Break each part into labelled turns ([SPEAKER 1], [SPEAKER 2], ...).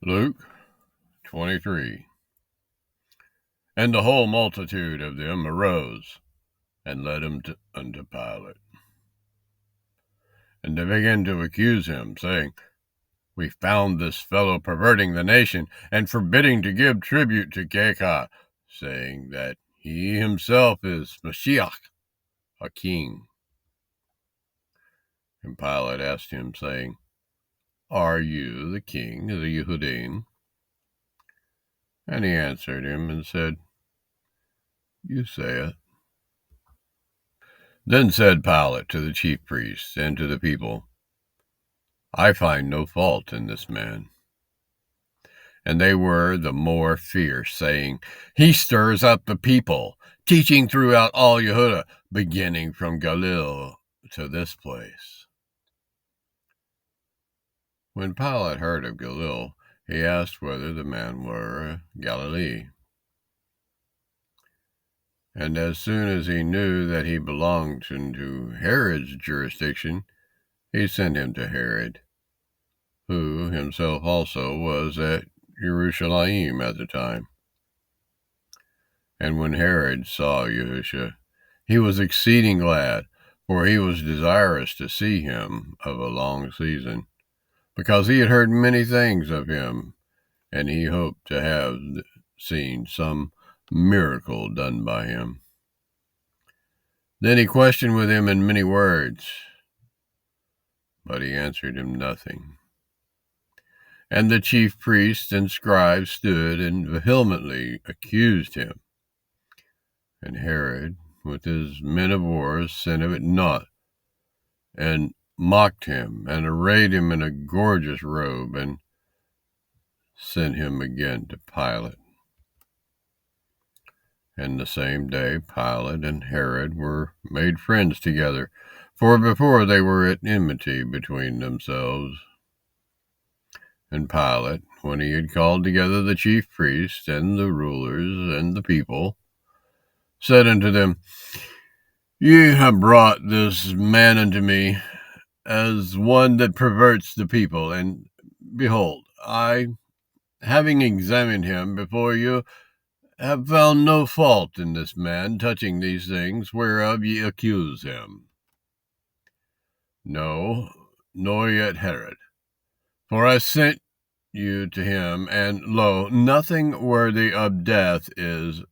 [SPEAKER 1] Luke 23. And the whole multitude of them arose, and led him unto Pilate. And they began to accuse him, saying, We found this fellow perverting the nation, and forbidding to give tribute to Caesar, saying that he himself is Messiah, a king. And Pilate asked him, saying, Are you the king of the Yehudim? And he answered him and said, You say it. Then said Pilate to the chief priests and to the people, I find no fault in this man. And they were the more fierce, saying, He stirs up the people, teaching throughout all YAHUAH, beginning from Galilee to this place. When Pilate heard of Galilee, he asked whether the man were Galilee. And as soon as he knew that he belonged to Herod's jurisdiction, he sent him to Herod, who himself also was at Jerusalem at the time. And when Herod saw YAHUSHA, he was exceeding glad, for he was desirous to see him of a long season, because he had heard many things of him, and he hoped to have seen some miracle done by him. Then he questioned with him in many words, but he answered him nothing. And the chief priests and scribes stood and vehemently accused him. And Herod, with his men of war, sent him at naught, and mocked him, and arrayed him in a gorgeous robe, and sent him again to Pilate. And the same day Pilate and Herod were made friends together, for before they were at enmity between themselves. And Pilate, when he had called together the chief priests and the rulers and the people, said unto them, Ye have brought this man unto me as one that perverts the people, and behold, I, having examined him before you, have found no fault in this man touching these things whereof ye accuse him. No, nor yet Herod. For I sent you to him, and lo, nothing worthy of death is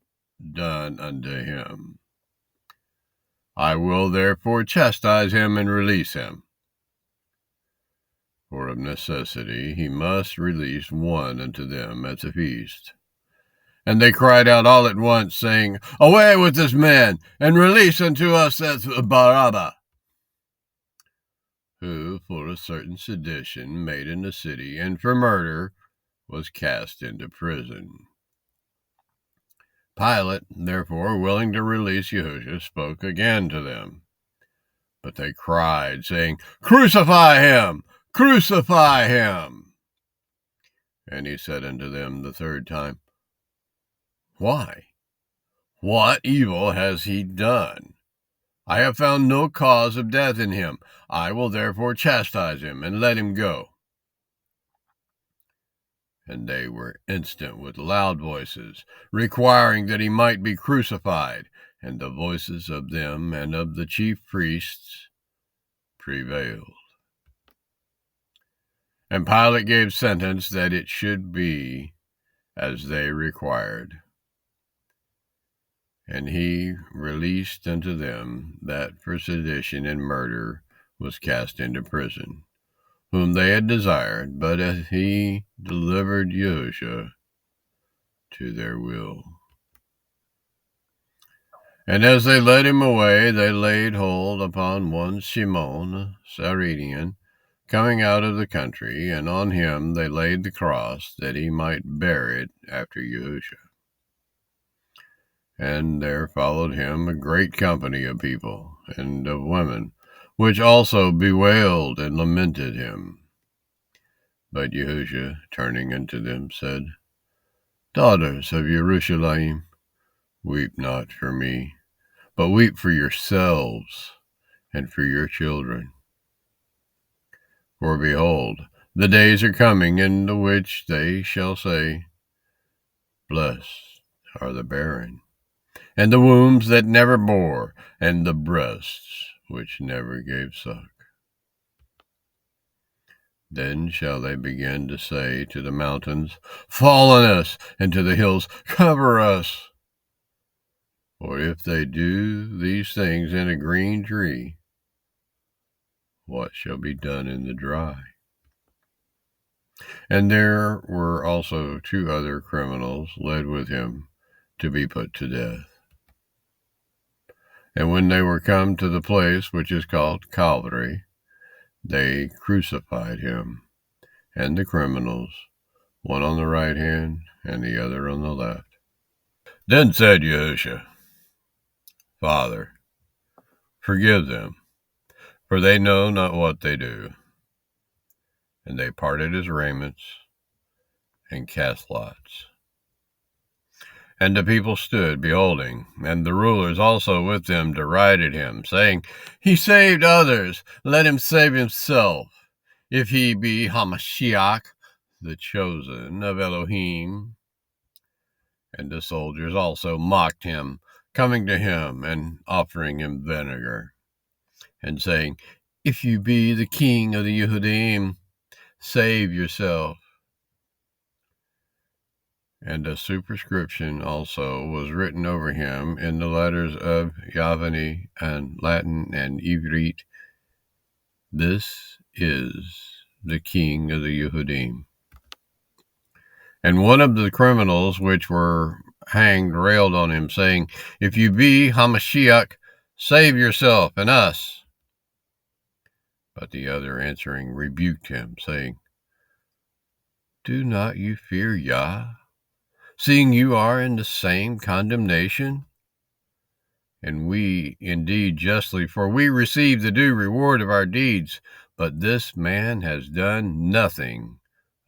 [SPEAKER 1] done unto him. I will therefore chastise him and release him. For of necessity he must release one unto them at the feast. And they cried out all at once, saying, Away with this man, and release unto us that Barabbas, who for a certain sedition made in the city, and for murder was cast into prison. Pilate, therefore, willing to release YAHUSHA, spoke again to them. But they cried, saying, Crucify him! Crucify him! And he said unto them the third time, Why? What evil has he done? I have found no cause of death in him. I will therefore chastise him, and let him go. And they were instant with loud voices, requiring that he might be crucified. And the voices of them and of the chief priests prevailed. And Pilate gave sentence that it should be as they required. And he released unto them that for sedition and murder was cast into prison, whom they had desired, but as he delivered YAHUSHA to their will. And as they led him away, they laid hold upon one Simon, a Cyrenian, coming out of the country, and on him they laid the cross, that he might bear it after YAHUSHA. And there followed him a great company of people and of women, which also bewailed and lamented him. But YAHUSHA, turning unto them, said, Daughters of Jerusalem, weep not for me, but weep for yourselves and for your children. For behold, The days are coming in the which they shall say, Blessed are the barren, and the wombs that never bore, and the breasts which never gave suck. Then shall they begin to say to the mountains, Fall on us, and to the hills, Cover us. For if they do these things in a green tree, what shall be done in the dry? And there were also 2 other criminals led with him to be put to death. And when they were come to the place which is called Calvary, they crucified him and the criminals, one on the right hand and the other on the left. Then said YAHUSHA, Father, forgive them, for they know not what they do. And they parted his raiments and cast lots. And the people stood beholding, and the rulers also with them derided him, saying, He saved others, let him save himself, if he be Hamashiach, the chosen of Elohim. And the soldiers also mocked him, coming to him and offering him vinegar, and saying, If you be the king of the Yehudim, save yourself. And a superscription also was written over him in the letters of Yavani and Latin and Ivrit, This is the king of the Yehudim. And one of the criminals which were hanged railed on him, saying, If you be Hamashiach, save yourself and us. But the other answering rebuked him, saying, Do not you fear Yah, seeing you are in the same condemnation? And we indeed justly, for we receive the due reward of our deeds, but this man has done nothing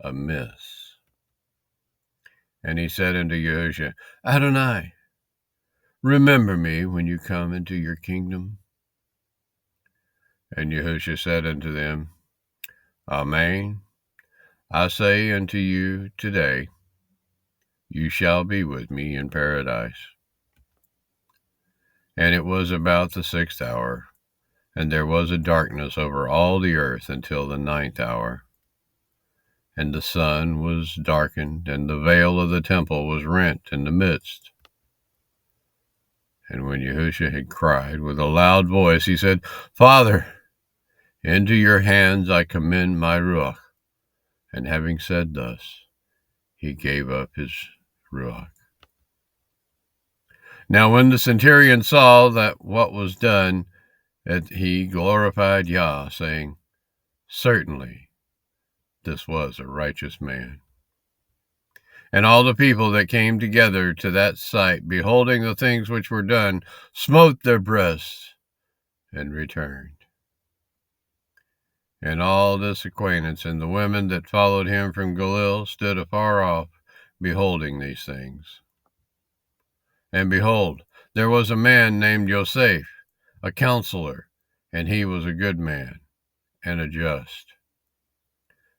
[SPEAKER 1] amiss. And he said unto YAHUSHA, Adonai, remember me when you come into your kingdom. And YAHUSHA said unto them, Amen, I say unto you today, you shall be with me in paradise. And it was about the 6th hour, and there was a darkness over all the earth until the 9th hour. And the sun was darkened, and the veil of the temple was rent in the midst. And when YAHUSHA had cried with a loud voice, he said, Father, into your hands I commend my ruach. And having said thus, he gave up his ruach. Now when the centurion saw that what was done, that he glorified Yah, saying, Certainly this was a righteous man. And all the people that came together to that sight, beholding the things which were done, smote their breasts and returned. And all this acquaintance and the women that followed him from Galilee stood afar off, beholding these things. And behold, there was a man named Yoseph, a counselor, and he was a good man and a just.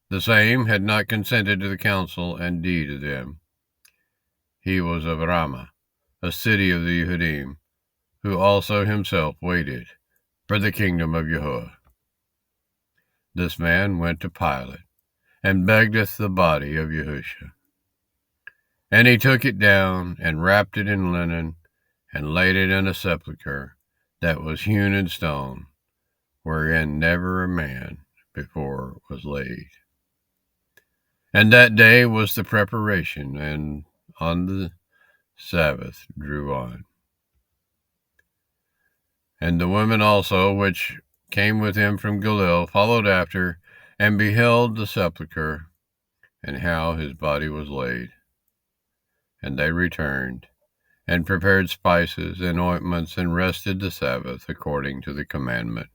[SPEAKER 1] The same had not consented to the counsel and deed of them. He was of Ramah, a city of the Yehudim, who also himself waited for the kingdom of YAHUAH. This man went to Pilate, and beggeth the body of YAHUSHA. And he took it down, and wrapped it in linen, and laid it in a sepulchre that was hewn in stone, wherein never a man before was laid. And that day was the preparation, and on the Sabbath drew on. And the women also, which came with him from Galilee, followed after, and beheld the sepulchre, and how his body was laid. And they returned, and prepared spices and ointments, and rested the Sabbath according to the commandment.